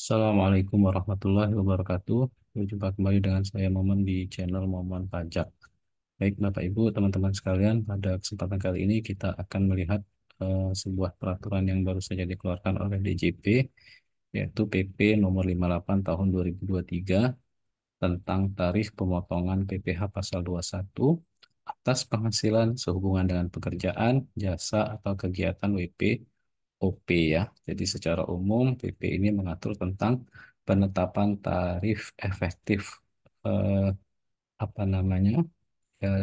Assalamualaikum warahmatullahi wabarakatuh. Berjumpa kembali dengan saya Momen di channel Momen Pajak. Baik, Bapak Ibu, teman-teman sekalian, pada kesempatan kali ini kita akan melihat sebuah peraturan yang baru saja dikeluarkan oleh DJP, yaitu PP nomor 58 tahun 2023 tentang tarif pemotongan PPh pasal 21 atas penghasilan sehubungan dengan pekerjaan, jasa, atau kegiatan WP OP ya. Jadi secara umum PP ini mengatur tentang penetapan tarif efektif eh, apa namanya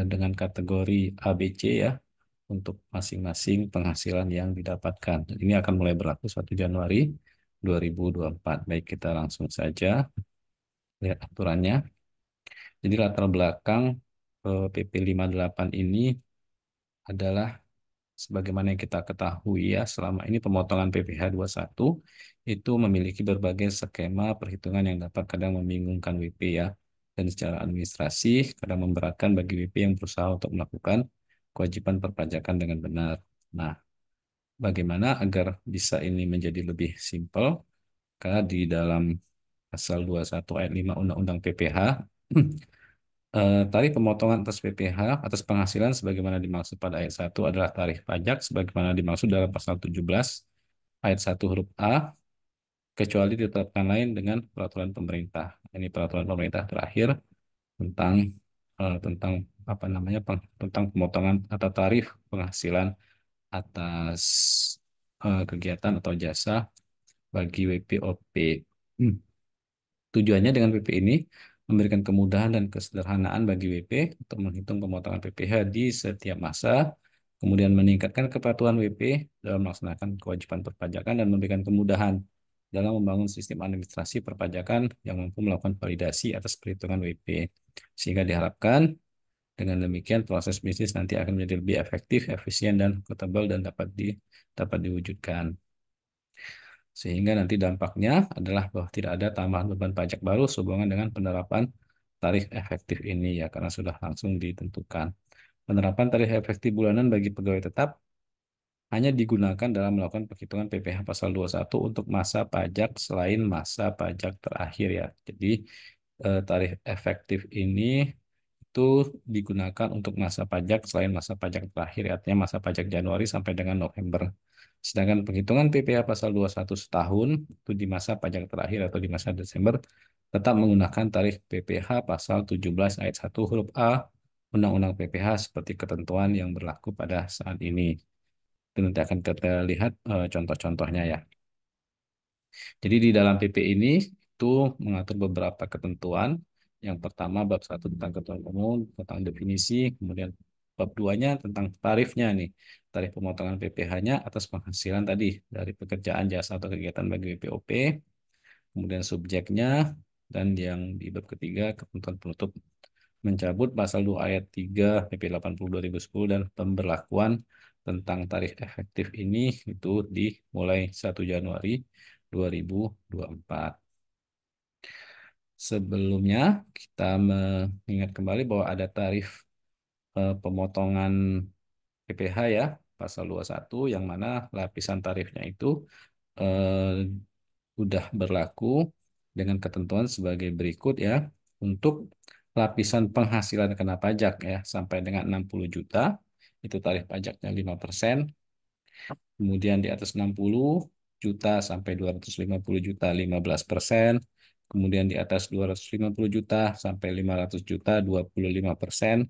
dengan kategori ABC ya untuk masing-masing penghasilan yang didapatkan. Dan ini akan mulai berlaku 1 Januari 2024. Baik, kita langsung saja lihat aturannya. Jadi latar belakang PP 58 ini adalah sebagaimana yang kita ketahui ya, selama ini pemotongan PPh satu itu memiliki berbagai skema perhitungan yang dapat kadang membingungkan WP ya, dan secara administrasi kadang memberatkan bagi WP yang berusaha untuk melakukan kewajiban perpajakan dengan benar. Nah, bagaimana agar bisa ini menjadi lebih simpel? Karena di dalam pasal 21 ayat 5 Undang-Undang PPh tarif pemotongan atas PPh atas penghasilan sebagaimana dimaksud pada ayat 1 adalah tarif pajak sebagaimana dimaksud dalam pasal 17 ayat 1 huruf A kecuali ditetapkan lain dengan peraturan pemerintah. Ini peraturan pemerintah terakhir tentang tentang apa namanya tentang pemotongan atau tarif penghasilan atas kegiatan atau jasa bagi WPOP. Tujuannya dengan PP ini memberikan kemudahan dan kesederhanaan bagi WP untuk menghitung pemotongan PPh di setiap masa, kemudian meningkatkan kepatuhan WP dalam melaksanakan kewajiban perpajakan dan memberikan kemudahan dalam membangun sistem administrasi perpajakan yang mampu melakukan validasi atas perhitungan WP. Sehingga diharapkan dengan demikian proses bisnis nanti akan menjadi lebih efektif, efisien, dan akuntabel dan dapat diwujudkan. Sehingga nanti dampaknya adalah bahwa tidak ada tambahan beban pajak baru sehubungan dengan penerapan tarif efektif ini ya, karena sudah langsung ditentukan. Penerapan tarif efektif bulanan bagi pegawai tetap hanya digunakan dalam melakukan perhitungan PPh pasal 21 untuk masa pajak selain masa pajak terakhir ya. Jadi tarif efektif ini itu digunakan untuk masa pajak selain masa pajak terakhir, artinya masa pajak Januari sampai dengan November. Sedangkan penghitungan PPh pasal 21 setahun itu di masa pajak terakhir atau di masa Desember tetap menggunakan tarif PPh pasal 17 ayat 1 huruf A Undang-Undang PPh seperti ketentuan yang berlaku pada saat ini. Itu nanti akan kita lihat contoh-contohnya ya. Jadi di dalam PP ini itu mengatur beberapa ketentuan. Yang pertama bab 1 tentang ketentuan umum, tentang definisi, kemudian bab 2-nya tentang tarifnya nih. Tarif pemotongan PPh-nya atas penghasilan tadi dari pekerjaan jasa atau kegiatan bagi WPOP, kemudian subjeknya, dan yang di bab ketiga ketentuan penutup mencabut pasal 2 ayat 3 PP 80 2010 dan pemberlakuan tentang tarif efektif ini itu dimulai 1 Januari 2024. Sebelumnya kita mengingat kembali bahwa ada tarif pemotongan PPh ya, pasal 21 yang mana lapisan tarifnya itu udah berlaku dengan ketentuan sebagai berikut ya. Untuk lapisan penghasilan kena pajak ya sampai dengan 60 juta itu tarif pajaknya 5%. Kemudian di atas 60 juta sampai 250 juta 15%. Kemudian di atas 250 juta sampai 500 juta 25%.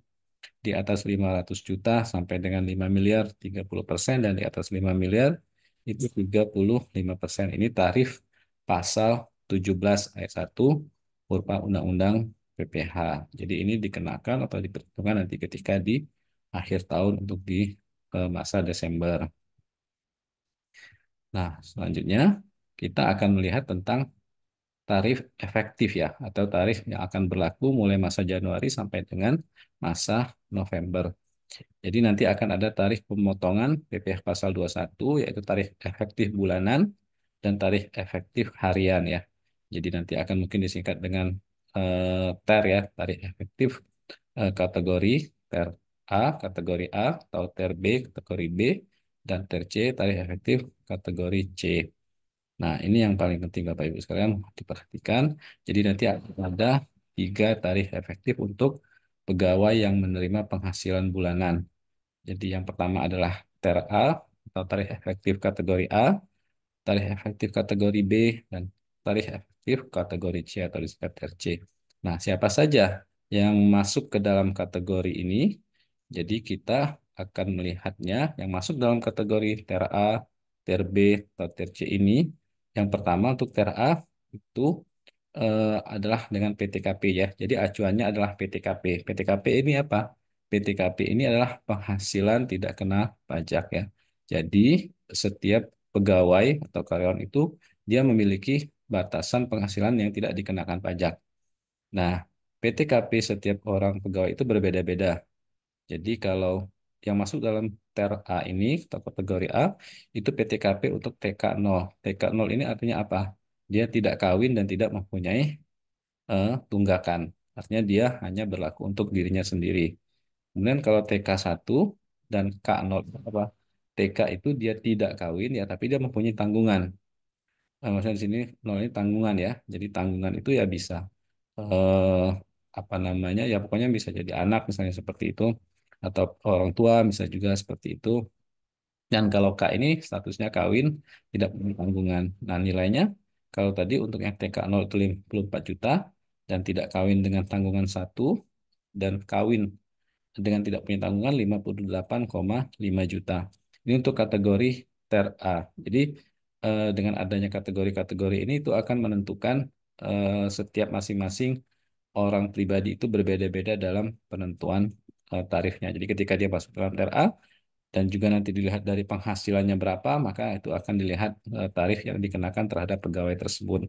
Di atas 500 juta sampai dengan 5 miliar 30%, dan di atas 5 miliar itu 35%. Ini tarif pasal 17 ayat 1 huruf A Undang-Undang PPh. Jadi ini dikenakan atau diperhitungkan nanti ketika di akhir tahun untuk di masa Desember. Nah, selanjutnya kita akan melihat tentang tarif efektif ya, atau tarif yang akan berlaku mulai masa Januari sampai dengan masa November. Jadi nanti akan ada tarif pemotongan PPh pasal 21 yaitu tarif efektif bulanan dan tarif efektif harian ya. Jadi nanti akan mungkin disingkat dengan TER ya, tarif efektif kategori TER kategori A, atau TER B, kategori B, dan TER C, tarif efektif kategori C. Nah, ini yang paling penting Bapak Ibu sekalian diperhatikan. Jadi nanti ada tiga tarif efektif untuk pegawai yang menerima penghasilan bulanan. Jadi yang pertama adalah TER A atau tarif efektif kategori A, tarif efektif kategori B, dan tarif efektif kategori C atau disebut RC. Nah, siapa saja yang masuk ke dalam kategori ini? Jadi kita akan melihatnya yang masuk dalam kategori TER A, TER B, atau TER C ini. Yang pertama untuk TER A itu adalah dengan PTKP ya. Jadi acuannya adalah PTKP. PTKP ini apa? PTKP ini adalah penghasilan tidak kena pajak ya. Jadi setiap pegawai atau karyawan itu dia memiliki batasan penghasilan yang tidak dikenakan pajak. Nah, PTKP setiap orang pegawai itu berbeda-beda. Jadi kalau yang masuk dalam TER A ini atau kategori A itu PTKP untuk TK0. TK0 ini artinya apa? Dia tidak kawin dan tidak mempunyai tunggakan. Artinya dia hanya berlaku untuk dirinya sendiri. Kemudian kalau TK1 dan K0 apa? TK itu dia tidak kawin ya, tapi dia mempunyai tanggungan. Maksudnya di sini nol ini tanggungan ya. Jadi tanggungan itu ya bisa eh, apa namanya ya pokoknya bisa jadi anak misalnya seperti itu atau orang tua bisa juga seperti itu. Dan kalau K ini statusnya kawin tidak punya tanggungan. Nah nilainya kalau tadi untuk yang TK0 itu 54 juta dan tidak kawin dengan tanggungan satu dan kawin dengan tidak punya tanggungan 58,5 juta. Ini untuk kategori TER A. Jadi dengan adanya kategori-kategori ini itu akan menentukan setiap masing-masing orang pribadi itu berbeda-beda dalam penentuan tarifnya. Jadi ketika dia masuk dalam TER A dan juga nanti dilihat dari penghasilannya berapa, maka itu akan dilihat tarif yang dikenakan terhadap pegawai tersebut.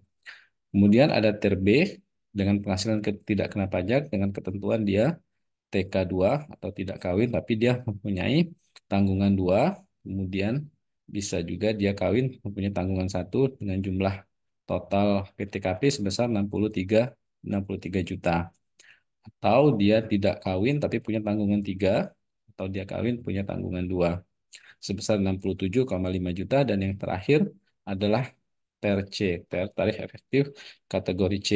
Kemudian ada TER B dengan penghasilan tidak kena pajak dengan ketentuan dia TK2 atau tidak kawin tapi dia mempunyai tanggungan dua, kemudian bisa juga dia kawin mempunyai tanggungan satu dengan jumlah total PTKP sebesar 63 juta. Atau dia tidak kawin tapi punya tanggungan tiga, atau dia kawin punya tanggungan dua sebesar 67,5 juta. Dan yang terakhir adalah TER C, tarif efektif kategori C.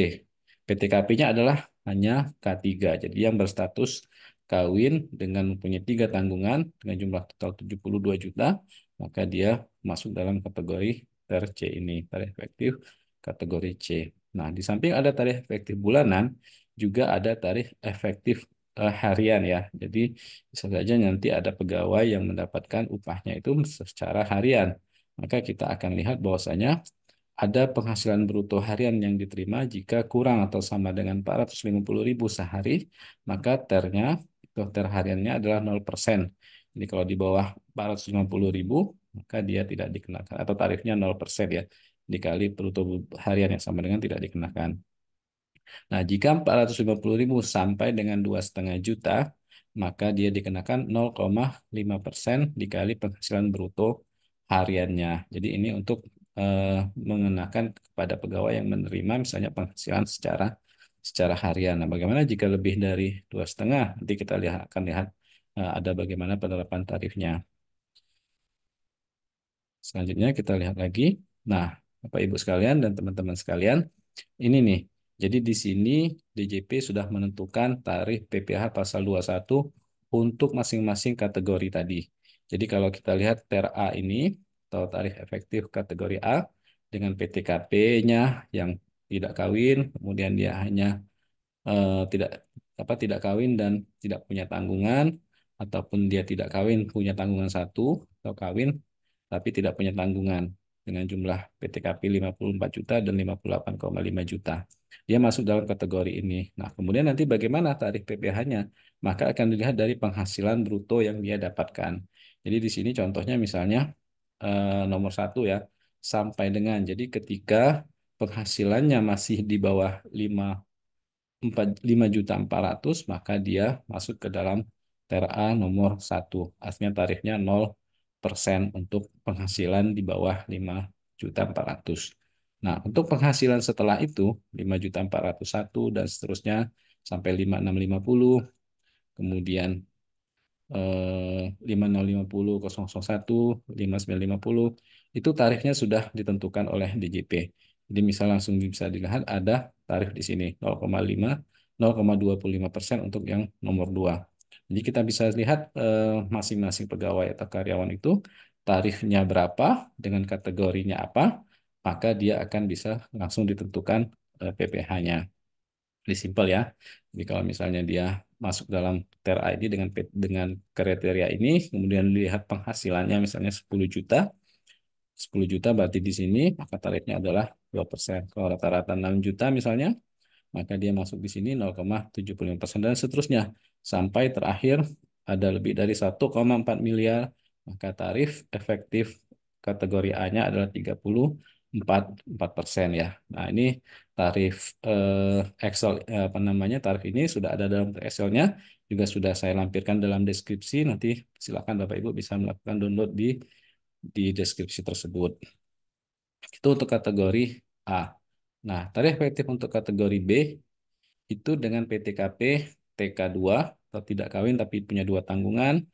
PTKP-nya adalah hanya K3. Jadi yang berstatus kawin dengan mempunyai tiga tanggungan dengan jumlah total 72 juta, maka dia masuk dalam kategori TER C ini, tarif efektif kategori C. Nah, di samping ada tarif efektif bulanan, juga ada tarif efektif harian ya. Jadi bisa saja nanti ada pegawai yang mendapatkan upahnya itu secara harian. Maka kita akan lihat bahwasanya ada penghasilan bruto harian yang diterima jika kurang atau sama dengan 450.000 sehari, maka ternya atau ter hariannya adalah 0%. Jadi kalau di bawah 450.000, maka dia tidak dikenakan atau tarifnya 0% ya. Dikali bruto harian yang sama dengan tidak dikenakan. Nah, jika 450.000 sampai dengan 2,5 juta, maka dia dikenakan 0,5% dikali penghasilan bruto hariannya. Jadi ini untuk mengenakan kepada pegawai yang menerima misalnya penghasilan secara harian. Nah, bagaimana jika lebih dari 2,5? Nanti kita akan lihat ada bagaimana penerapan tarifnya. Selanjutnya kita lihat lagi. Nah, Bapak Ibu sekalian dan teman-teman sekalian, ini nih. Jadi di sini DJP sudah menentukan tarif PPh pasal 21 untuk masing-masing kategori tadi. Jadi kalau kita lihat TER A ini atau tarif efektif kategori A dengan PTKP-nya yang tidak kawin, kemudian dia hanya tidak tidak kawin dan tidak punya tanggungan, ataupun dia tidak kawin punya tanggungan satu atau kawin tapi tidak punya tanggungan dengan jumlah PTKP 54 juta dan 58,5 juta. Dia masuk dalam kategori ini. Nah, kemudian nanti bagaimana tarif PPh-nya? Maka akan dilihat dari penghasilan bruto yang dia dapatkan. Jadi di sini contohnya misalnya nomor satu ya, sampai dengan. Jadi ketika penghasilannya masih di bawah 5.400.000, maka dia masuk ke dalam TERA nomor satu. Artinya tarifnya 0% untuk penghasilan di bawah 5.400.000. Nah, untuk penghasilan setelah itu 5.401.000 dan seterusnya sampai 5.650, kemudian 505001, 5950 itu tarifnya sudah ditentukan oleh DJP. Jadi misal langsung bisa dilihat ada tarif di sini 0,5, 0,25% untuk yang nomor 2. Jadi kita bisa lihat masing-masing pegawai atau karyawan itu tarifnya berapa dengan kategorinya apa, maka dia akan bisa langsung ditentukan PPh-nya. Ini simpel ya. Jadi kalau misalnya dia masuk dalam TER ID dengan kriteria ini, kemudian lihat penghasilannya misalnya 10 juta, 10 juta berarti di sini maka tarifnya adalah 2%. Kalau rata-rata 6 juta misalnya, maka dia masuk di sini 0,75% dan seterusnya. Sampai terakhir ada lebih dari 1,4 miliar, maka tarif efektif kategori A-nya adalah 34,4% ya. Nah, ini tarif Excel apa namanya? Tarif ini sudah ada dalam Excel-nya, juga sudah saya lampirkan dalam deskripsi. Nanti silakan Bapak Ibu bisa melakukan download di deskripsi tersebut. Itu untuk kategori A. Nah, tarif efektif untuk kategori B itu dengan PTKP TK2 atau tidak kawin tapi punya dua tanggungan,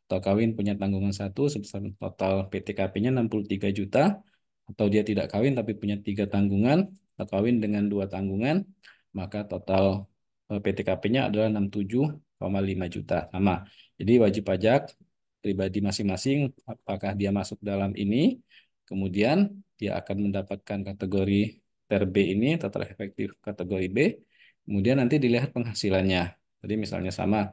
atau kawin punya tanggungan satu sebesar total PTKP-nya 63 juta, atau dia tidak kawin tapi punya tiga tanggungan, atau kawin dengan dua tanggungan, maka total PTKP-nya adalah 67,5 juta. Sama. Jadi wajib pajak pribadi masing-masing apakah dia masuk dalam ini, kemudian dia akan mendapatkan kategori TER B ini, total efektif kategori B, kemudian nanti dilihat penghasilannya. Jadi misalnya sama,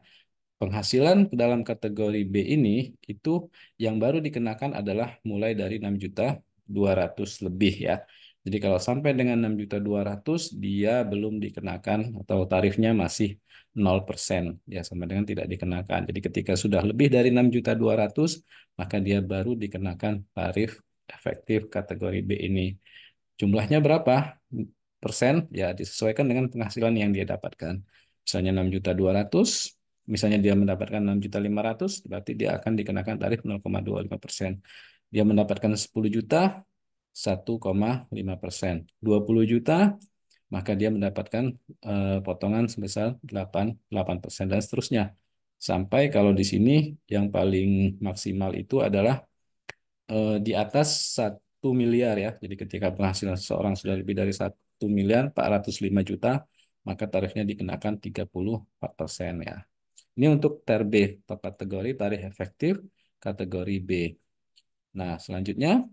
penghasilan dalam kategori B ini itu yang baru dikenakan adalah mulai dari 6.200.000 lebih ya. Jadi kalau sampai dengan 6.200.000 dia belum dikenakan atau tarifnya masih 0% ya, sama dengan tidak dikenakan. Jadi ketika sudah lebih dari 6.200.000 maka dia baru dikenakan tarif efektif kategori B ini. Jumlahnya berapa persen? Ya, disesuaikan dengan penghasilan yang dia dapatkan. Misalnya 6.200.000, misalnya dia mendapatkan 6.500.000, berarti dia akan dikenakan tarif 0,25%. Dia mendapatkan 10 juta, 1,5%. 20 juta, maka dia mendapatkan potongan sebesar 8% dan seterusnya. Sampai kalau di sini yang paling maksimal itu adalah di atas 1 miliar ya. Jadi ketika penghasilan seseorang sudah lebih dari 1.405.000.000, maka tarifnya dikenakan 34% ya. Ini untuk TER B, atau kategori tarif efektif kategori B. Nah, selanjutnya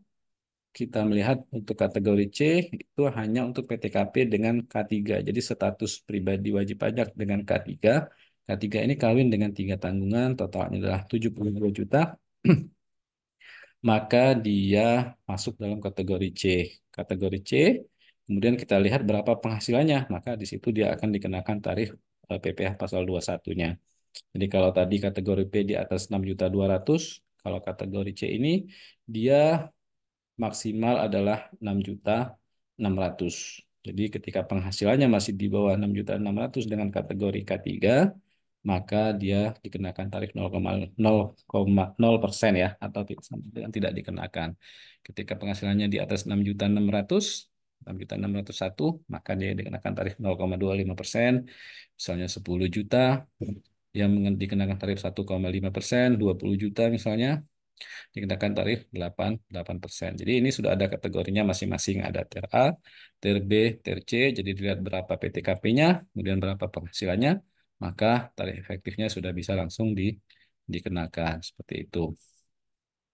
kita melihat untuk kategori C itu hanya untuk PTKP dengan K3. Jadi status pribadi wajib pajak dengan K3. K3 ini kawin dengan tiga tanggungan, totalnya adalah 72 juta. Maka dia masuk dalam kategori C. Kategori C, kemudian kita lihat berapa penghasilannya, maka di situ dia akan dikenakan tarif PPh pasal 21-nya. Jadi kalau tadi kategori P di atas 6.200.000, kalau kategori C ini dia maksimal adalah 6.600.000. Jadi ketika penghasilannya masih di bawah 6.600.000 dengan kategori K3, maka dia dikenakan tarif 0,0% ya, atau tidak dikenakan. Ketika penghasilannya di atas 6.600.000, 6.601, maka dia dikenakan tarif 0,25%. Misalnya 10 juta, yang dikenakan tarif 1,5%, 20 juta misalnya, dikenakan tarif 8%. Jadi ini sudah ada kategorinya masing-masing. Ada TER A, TER B, TER C. Jadi dilihat berapa PTKP-nya, kemudian berapa penghasilannya, maka tarif efektifnya sudah bisa langsung dikenakan. Seperti itu.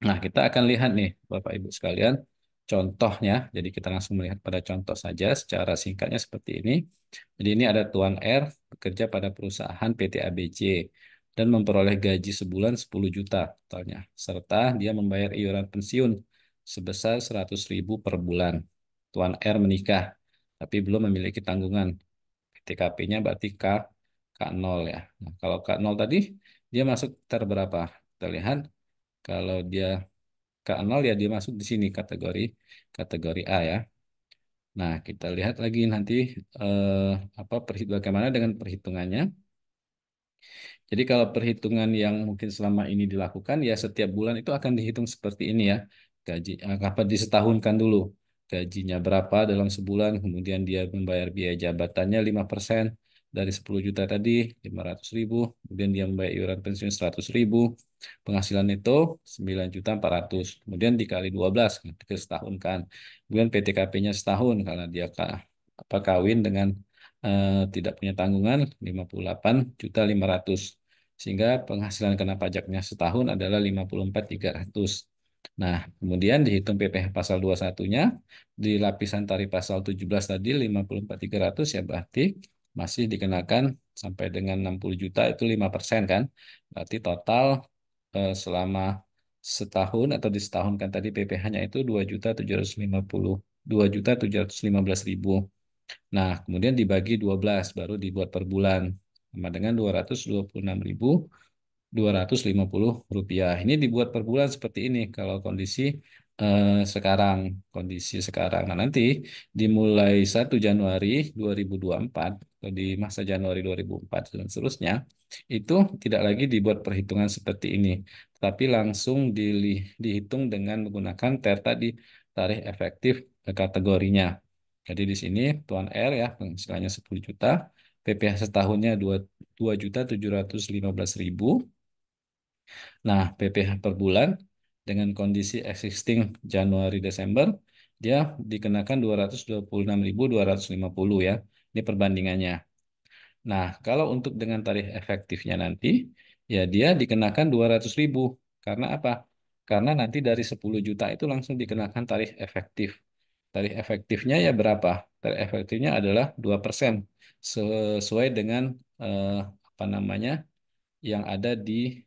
Nah, kita akan lihat nih, Bapak Ibu sekalian, contohnya. Jadi kita langsung melihat pada contoh saja secara singkatnya seperti ini. Jadi ini ada Tuan R bekerja pada perusahaan PT ABC dan memperoleh gaji sebulan 10 juta totalnya. Serta dia membayar iuran pensiun sebesar 100.000 per bulan. Tuan R menikah, tapi belum memiliki tanggungan. TKP-nya berarti K0 ya. Nah, kalau K0 tadi, dia masuk berapa? Kita lihat, kalau dia K0 ya dia masuk di sini kategori A ya. Nah, kita lihat lagi nanti eh, bagaimana dengan perhitungannya. Jadi kalau perhitungan yang mungkin selama ini dilakukan ya setiap bulan itu akan dihitung seperti ini ya. Gaji disetahunkan dulu. Gajinya berapa dalam sebulan, kemudian dia membayar biaya jabatannya 5%, dari 10 juta tadi 500.000, kemudian dia membayar iuran pensiun 100.000, penghasilan itu 9.400.000, kemudian dikali 12 ke setahun kan, kemudian PTKP-nya setahun karena dia kawin dengan tidak punya tanggungan 58.500.000, sehingga penghasilan kena pajaknya setahun adalah 54.300. Nah, kemudian dihitung PPh pasal 21-nya di lapisan tarif pasal 17 tadi 54.300, ya berarti masih dikenakan sampai dengan 60 juta itu 5% kan. Berarti total selama setahun atau disetahunkan tadi PPh-nya itu 2.715.000. Nah, kemudian dibagi 12 baru dibuat per bulan sama dengan 226.250 rupiah. Ini dibuat per bulan seperti ini kalau sekarang, kondisi sekarang. Nah, nanti dimulai 1 Januari 2024 atau di masa Januari 2004 dan seterusnya, itu tidak lagi dibuat perhitungan seperti ini, tapi langsung dihitung dengan menggunakan tadi, tarikh efektif kategorinya. Jadi di sini Tuan R ya penghasilannya 10 juta, PPh setahunnya 2.715.000. Nah, PPh per bulan dengan kondisi existing Januari Desember dia dikenakan 226.250 ya. Ini perbandingannya. Nah, kalau untuk dengan tarikh efektifnya nanti ya dia dikenakan 200.000. Karena apa? Karena nanti dari 10 juta itu langsung dikenakan tarikh efektif. Tarikh efektifnya ya berapa? Tarikh efektifnya adalah 2% sesuai dengan apa namanya? Yang ada di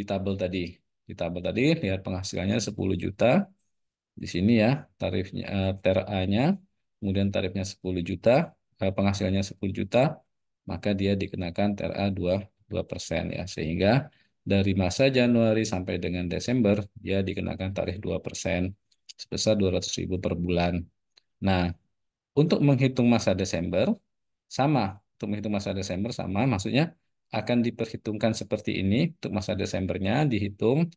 tabel tadi. Di tabel tadi lihat penghasilannya 10 juta. Di sini ya tarifnya TRA-nya, kemudian tarifnya 10 juta, penghasilannya 10 juta, maka dia dikenakan TRA 2% ya. Sehingga dari masa Januari sampai dengan Desember dia dikenakan tarif 2% sebesar 200.000 per bulan. Nah, untuk menghitung masa Desember sama, untuk menghitung masa Desember sama, maksudnya akan diperhitungkan seperti ini. Untuk masa Desembernya dihitung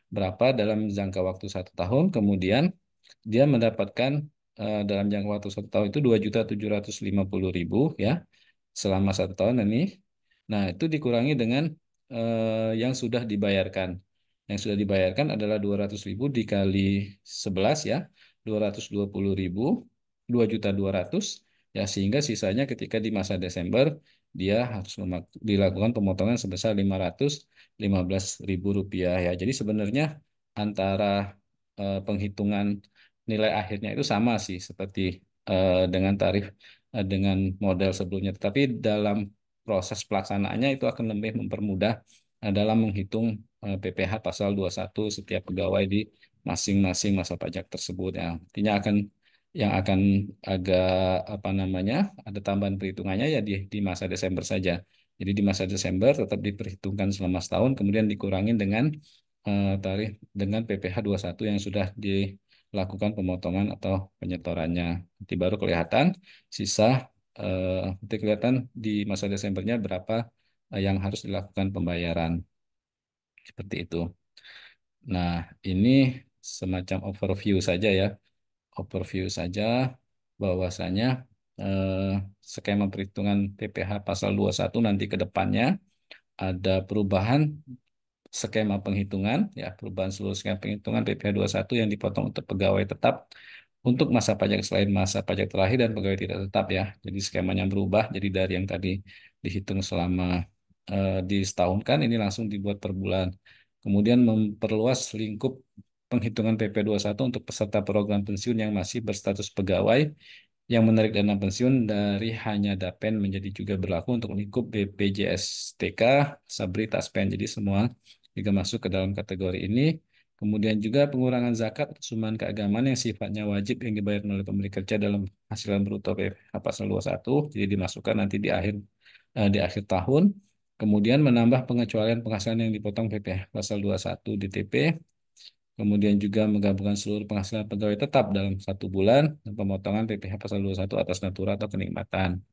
berapa dalam jangka waktu 1 tahun, kemudian dia mendapatkan dalam jangka waktu 1 tahun itu 2.750.000 ya selama 1 tahun ini. Nah, itu dikurangi dengan yang sudah dibayarkan. Yang sudah dibayarkan adalah 200.000 dikali 11 ya, 220.000, 2.200.000 ya, sehingga sisanya ketika di masa Desember dia harus dilakukan pemotongan sebesar 515.000 rupiah ya. Jadi sebenarnya antara penghitungan nilai akhirnya itu sama sih seperti dengan tarif dengan model sebelumnya. Tetapi dalam proses pelaksanaannya itu akan lebih mempermudah dalam menghitung PPh pasal 21 setiap pegawai di masing-masing masa pajak tersebut ya. Artinya yang akan agak apa namanya ada tambahan perhitungannya ya di masa Desember saja. Jadi di masa Desember tetap diperhitungkan selama setahun, kemudian dikurangin dengan tarif dengan PPh 21 yang sudah dilakukan pemotongan atau penyetorannya. Nanti baru kelihatan sisa nanti kelihatan di masa Desembernya berapa yang harus dilakukan pembayaran. Seperti itu. Nah, ini semacam overview saja ya. Overview saja bahwasanya eh, skema perhitungan PPh pasal 21 nanti ke depannya ada perubahan skema penghitungan ya, perubahan seluruh skema penghitungan PPh 21 yang dipotong untuk pegawai tetap untuk masa pajak selain masa pajak terakhir dan pegawai tidak tetap ya. Jadi skemanya berubah, jadi dari yang tadi dihitung selama di setahun kan ini langsung dibuat per bulan. Kemudian memperluas lingkup penghitungan PP 21 untuk peserta program pensiun yang masih berstatus pegawai yang menarik dana pensiun dari hanya Dapen menjadi juga berlaku untuk lingkup BPJS TK, Sabri, Taspen. Jadi semua juga masuk ke dalam kategori ini. Kemudian juga pengurangan zakat atau sumbangan keagamaan yang sifatnya wajib yang dibayar oleh pemberi kerja dalam hasilan bruto PPh pasal 21, jadi dimasukkan nanti di akhir tahun. Kemudian menambah pengecualian penghasilan yang dipotong PPh pasal 21 DTP. Kemudian juga menggabungkan seluruh penghasilan pegawai tetap dalam 1 bulan dan pemotongan PPh pasal 21 atas natura atau kenikmatan.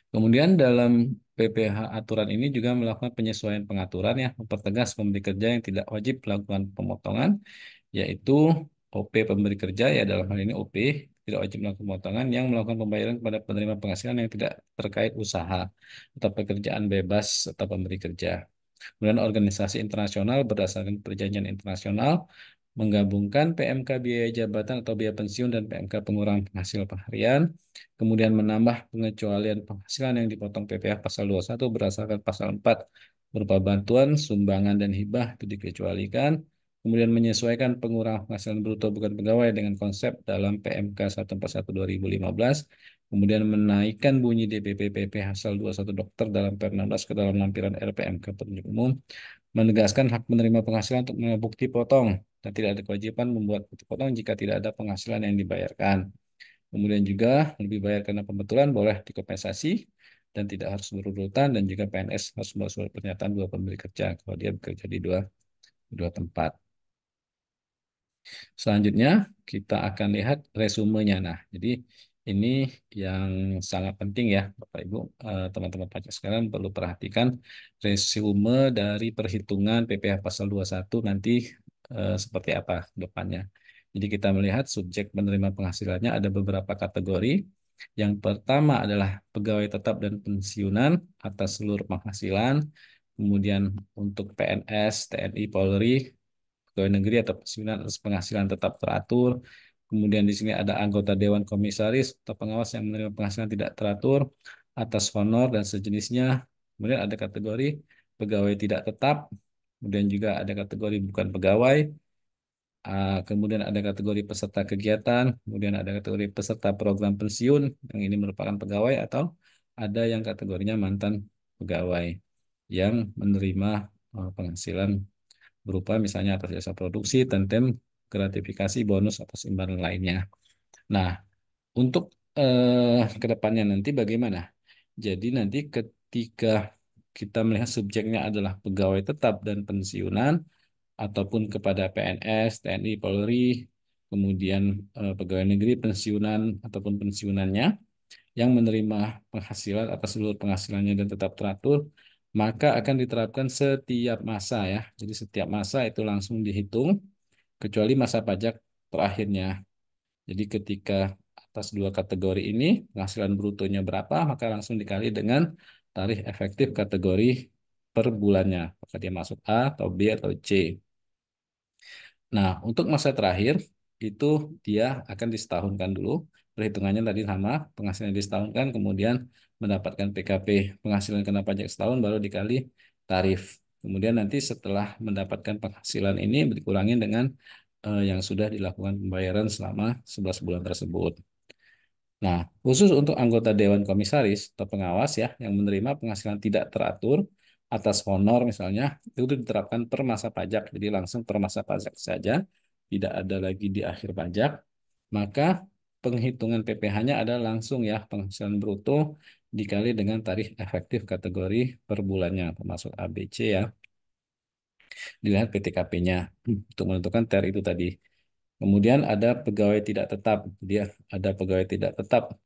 Kemudian dalam PPh aturan ini juga melakukan penyesuaian pengaturan yang mempertegas pemberi kerja yang tidak wajib melakukan pemotongan, yaitu OP pemberi kerja ya dalam hal ini OP tidak wajib melakukan pemotongan yang melakukan pembayaran kepada penerima penghasilan yang tidak terkait usaha atau pekerjaan bebas atau pemberi kerja. Kemudian organisasi internasional berdasarkan perjanjian internasional menggabungkan PMK biaya jabatan atau biaya pensiun dan PMK pengurangan penghasilan harian, kemudian menambah pengecualian penghasilan yang dipotong PPh pasal 21 berdasarkan pasal 4 berupa bantuan, sumbangan, dan hibah itu dikecualikan, kemudian menyesuaikan pengurangan penghasilan bruto bukan pegawai dengan konsep dalam PMK 141 2015, kemudian menaikkan bunyi DPP PP hasil 21 dokter dalam Per 16 ke dalam lampiran RPMK petunjuk umum, menegaskan hak menerima penghasilan untuk menerima bukti potong dan tidak ada kewajiban membuat bukti potong jika tidak ada penghasilan yang dibayarkan. Kemudian juga lebih bayar karena pembetulan boleh dikompensasi dan tidak harus berurutan, dan juga PNS harus membuat surat pernyataan dua pemberi kerja kalau dia bekerja di dua tempat. Selanjutnya kita akan lihat resumenya. Nah, jadi ini yang sangat penting ya, Bapak Ibu, teman-teman pajak sekalian perlu perhatikan resume dari perhitungan PPh pasal 21 nanti seperti apa ke depannya. Jadi kita melihat subjek penerima penghasilannya ada beberapa kategori. Yang pertama adalah pegawai tetap dan pensiunan atas seluruh penghasilan. Kemudian untuk PNS, TNI, Polri, pegawai negeri atau penghasilan tetap teratur. Kemudian di sini ada anggota Dewan Komisaris atau pengawas yang menerima penghasilan tidak teratur atas honor dan sejenisnya. Kemudian ada kategori pegawai tidak tetap. Kemudian juga ada kategori bukan pegawai. Kemudian ada kategori peserta kegiatan. Kemudian ada kategori peserta program pensiun yang ini merupakan pegawai, atau ada yang kategorinya mantan pegawai yang menerima penghasilan berupa misalnya atas jasa produksi, tentem, gratifikasi, bonus, atau imbalan lainnya. Nah, untuk ke depannya nanti bagaimana? Jadi nanti ketika kita melihat subjeknya adalah pegawai tetap dan pensiunan, ataupun kepada PNS, TNI, Polri, kemudian pegawai negeri pensiunan ataupun pensiunannya, yang menerima penghasilan atas seluruh penghasilannya dan tetap teratur, maka akan diterapkan setiap masa ya. Jadi setiap masa itu langsung dihitung, kecuali masa pajak terakhirnya. Jadi ketika atas dua kategori ini penghasilan brutonya berapa, maka langsung dikali dengan tarif efektif kategori per bulannya. Apakah dia masuk A atau B atau C. Nah, untuk masa terakhir itu dia akan disetahunkan dulu. Perhitungannya tadi sama, penghasilan disetahunkan, kemudian mendapatkan PKP penghasilan kena pajak setahun baru dikali tarif. Kemudian nanti setelah mendapatkan penghasilan ini dikurangi dengan yang sudah dilakukan pembayaran selama 11 bulan tersebut. Nah, khusus untuk anggota Dewan Komisaris atau pengawas ya yang menerima penghasilan tidak teratur atas honor misalnya, itu diterapkan per masa pajak. Jadi langsung per masa pajak saja, tidak ada lagi di akhir pajak. Maka penghitungan PPh-nya ada langsung ya penghasilan bruto dikali dengan tarif efektif kategori per bulannya, termasuk ABC ya. Dilihat PTKP-nya untuk menentukan TER itu tadi. Kemudian ada pegawai tidak tetap. Dia ada pegawai tidak tetap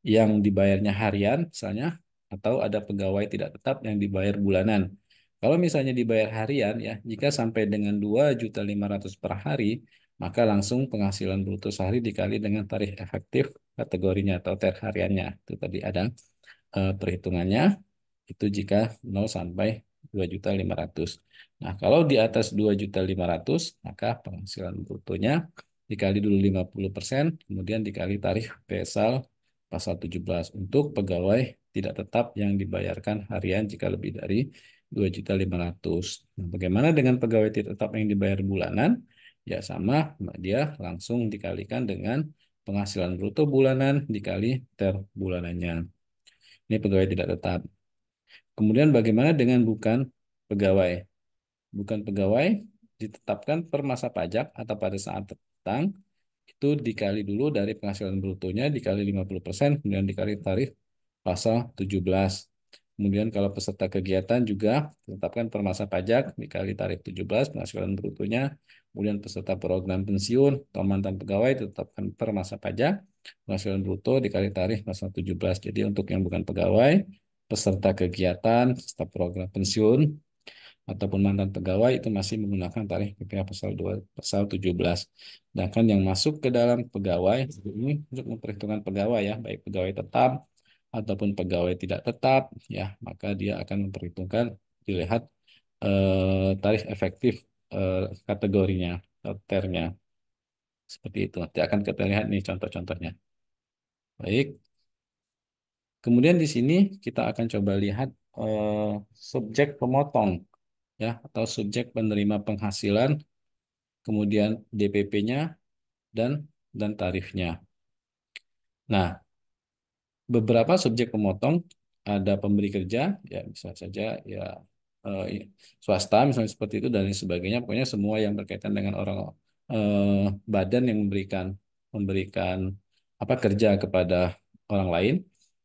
yang dibayarnya harian misalnya, atau ada pegawai tidak tetap yang dibayar bulanan. Kalau misalnya dibayar harian ya, jika sampai dengan 2.500.000 per hari, maka langsung penghasilan bruto sehari dikali dengan tarif efektif kategorinya atau TER hariannya. Itu tadi ada perhitungannya, itu jika 0 sampai 2.500.000. Nah, kalau di atas 2.500.000, maka penghasilan brutonya dikali dulu 50%, kemudian dikali tarif PSal pasal 17 untuk pegawai tidak tetap yang dibayarkan harian jika lebih dari 2.500.000. Nah, bagaimana dengan pegawai tidak tetap yang dibayar bulanan? Ya sama, dia langsung dikalikan dengan penghasilan bruto bulanan dikali TER bulanannya. Ini pegawai tidak tetap. Kemudian bagaimana dengan bukan pegawai? Bukan pegawai ditetapkan per masa pajak atau pada saat tertang, itu dikali dulu dari penghasilan brutonya dikali 50%, kemudian dikali tarif pasal 17. Kemudian kalau peserta kegiatan juga ditetapkan per masa pajak dikali tarif 17 penghasilan brutonya. Kemudian peserta program pensiun atau mantan pegawai ditetapkan per masa pajak penghasilan bruto dikali tarif pasal 17. Jadi untuk yang bukan pegawai, peserta kegiatan, peserta program pensiun, ataupun mantan pegawai itu masih menggunakan tarif PPh pasal 2 pasal 17. Sedangkan yang masuk ke dalam pegawai ini untuk memperhitungkan pegawai ya, baik pegawai tetap ataupun pegawai tidak tetap ya, maka dia akan memperhitungkan dilihat tarif efektif kategorinya atau ternya seperti itu. Nanti akan kita lihat nih contoh-contohnya. Baik. Kemudian di sini kita akan coba lihat subjek pemotong ya atau subjek penerima penghasilan, kemudian DPP-nya dan tarifnya. Nah, beberapa subjek pemotong ada pemberi kerja ya bisa saja ya swasta misalnya seperti itu dan lain sebagainya. Pokoknya semua yang berkaitan dengan orang badan yang memberikan apa kerja kepada orang lain.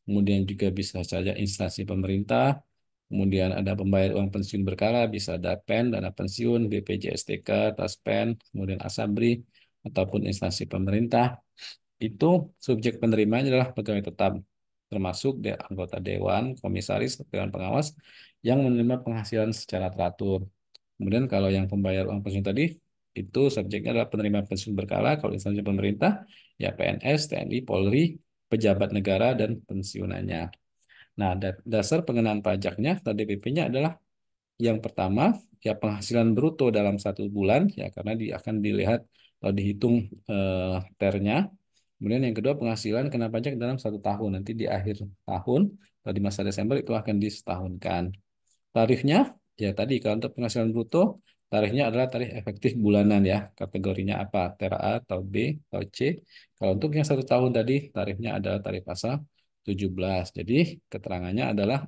Kemudian juga bisa saja instansi pemerintah. Kemudian ada pembayar uang pensiun berkala, bisa ada PEN, dana pensiun, BPJSTK, TASPEN, kemudian ASABRI, ataupun instansi pemerintah. Itu subjek penerimanya adalah pegawai tetap, termasuk anggota dewan, komisaris, dewan pengawas yang menerima penghasilan secara teratur. Kemudian kalau yang pembayar uang pensiun tadi, itu subjeknya adalah penerima pensiun berkala, kalau instansi pemerintah, ya PNS, TNI, Polri, pejabat negara, dan pensiunannya. Nah, dasar pengenaan pajaknya atau DPP-nya adalah yang pertama, ya penghasilan bruto dalam 1 bulan, ya karena akan dilihat atau dihitung ternya. Kemudian yang kedua, penghasilan kena pajak dalam 1 tahun. Nanti di akhir tahun atau di masa Desember itu akan disetahunkan. Tarifnya, ya tadi kalau untuk penghasilan bruto, tarifnya adalah tarif efektif bulanan ya. Kategorinya apa? Tera A atau B atau C. Kalau untuk yang 1 tahun tadi, tarifnya adalah tarif pasal 17. Jadi keterangannya adalah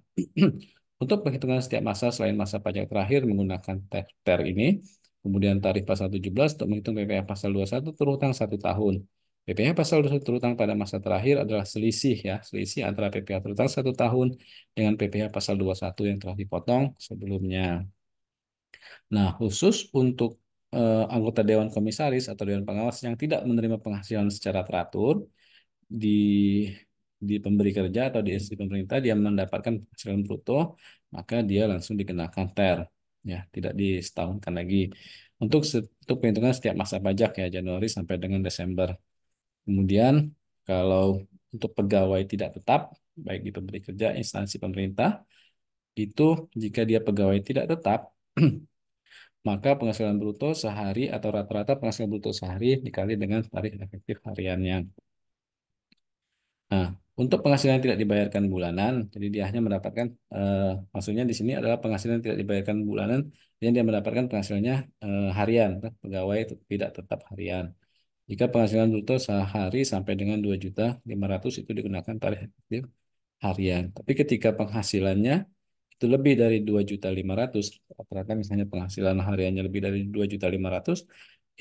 untuk penghitungan setiap masa selain masa pajak terakhir menggunakan TER ini, kemudian tarif pasal 17 untuk menghitung PPh pasal 21 terutang 1 tahun. PPh pasal 21 terutang pada masa terakhir adalah selisih ya, selisih antara PPh terutang 1 tahun dengan PPh pasal 21 yang telah dipotong sebelumnya. Nah, khusus untuk anggota Dewan Komisaris atau Dewan Pengawas yang tidak menerima penghasilan secara teratur di pemberi kerja atau di institusi pemerintah, dia mendapatkan penghasilan bruto, maka dia langsung dikenakan TER, ya, tidak disetahunkan lagi. Untuk perhitungan setiap masa pajak ya Januari sampai dengan Desember. Kemudian kalau untuk pegawai tidak tetap, baik di pemberi kerja, instansi pemerintah, itu jika dia pegawai tidak tetap, maka penghasilan bruto sehari atau rata-rata penghasilan bruto sehari dikali dengan tarif efektif hariannya. Nah, untuk penghasilan yang tidak dibayarkan bulanan, jadi dia hanya mendapatkan, maksudnya di sini adalah penghasilan yang tidak dibayarkan bulanan, dan dia mendapatkan penghasilannya harian, pegawai tidak tetap harian. Jika penghasilan bruto sehari sampai dengan 2.500.000 itu digunakan tarif efektif harian. Tapi ketika penghasilannya itu lebih dari 2.500.000, rata-rata misalnya penghasilan hariannya lebih dari 2.500.000,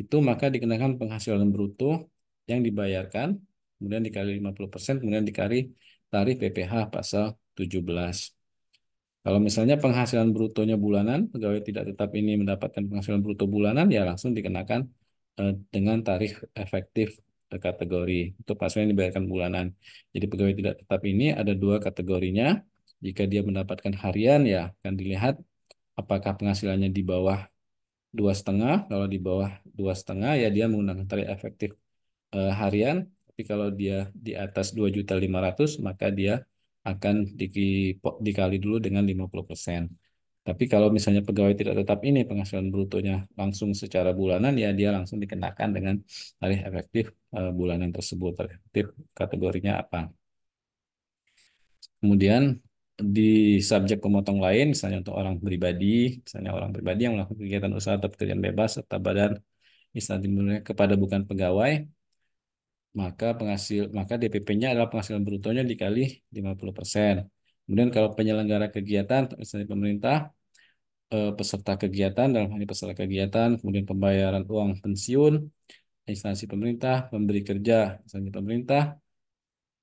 itu maka dikenakan penghasilan bruto yang dibayarkan, kemudian dikali 50%, kemudian dikali tarif PPh pasal 17. Kalau misalnya penghasilan brutonya bulanan, pegawai tidak tetap ini mendapatkan penghasilan bruto bulanan, ya langsung dikenakan dengan tarif efektif kategori untuk penghasilan yang dibayarkan bulanan. Jadi pegawai tidak tetap ini ada dua kategorinya. Jika dia mendapatkan harian, ya akan dilihat apakah penghasilannya di bawah 2,5. Kalau di bawah 2,5, ya dia menggunakan tarif efektif harian. Tapi kalau dia di atas 2.500.000, maka dia akan dikali dulu dengan 50%. Tapi kalau misalnya pegawai tidak tetap ini penghasilan brutonya langsung secara bulanan, ya dia langsung dikenakan dengan tarif efektif bulanan tersebut. Tarif efektif kategorinya apa? Kemudian di subjek pemotong lain, misalnya untuk orang pribadi, misalnya orang pribadi yang melakukan kegiatan usaha atau pekerjaan bebas serta badan instansi pemerintah kepada bukan pegawai, maka DPP-nya adalah penghasilan brutonya dikali 50%. Kemudian kalau penyelenggara kegiatan, misalnya pemerintah, peserta kegiatan, dalam hal ini peserta kegiatan, kemudian pembayaran uang pensiun, instansi pemerintah, pemberi kerja, instansi pemerintah,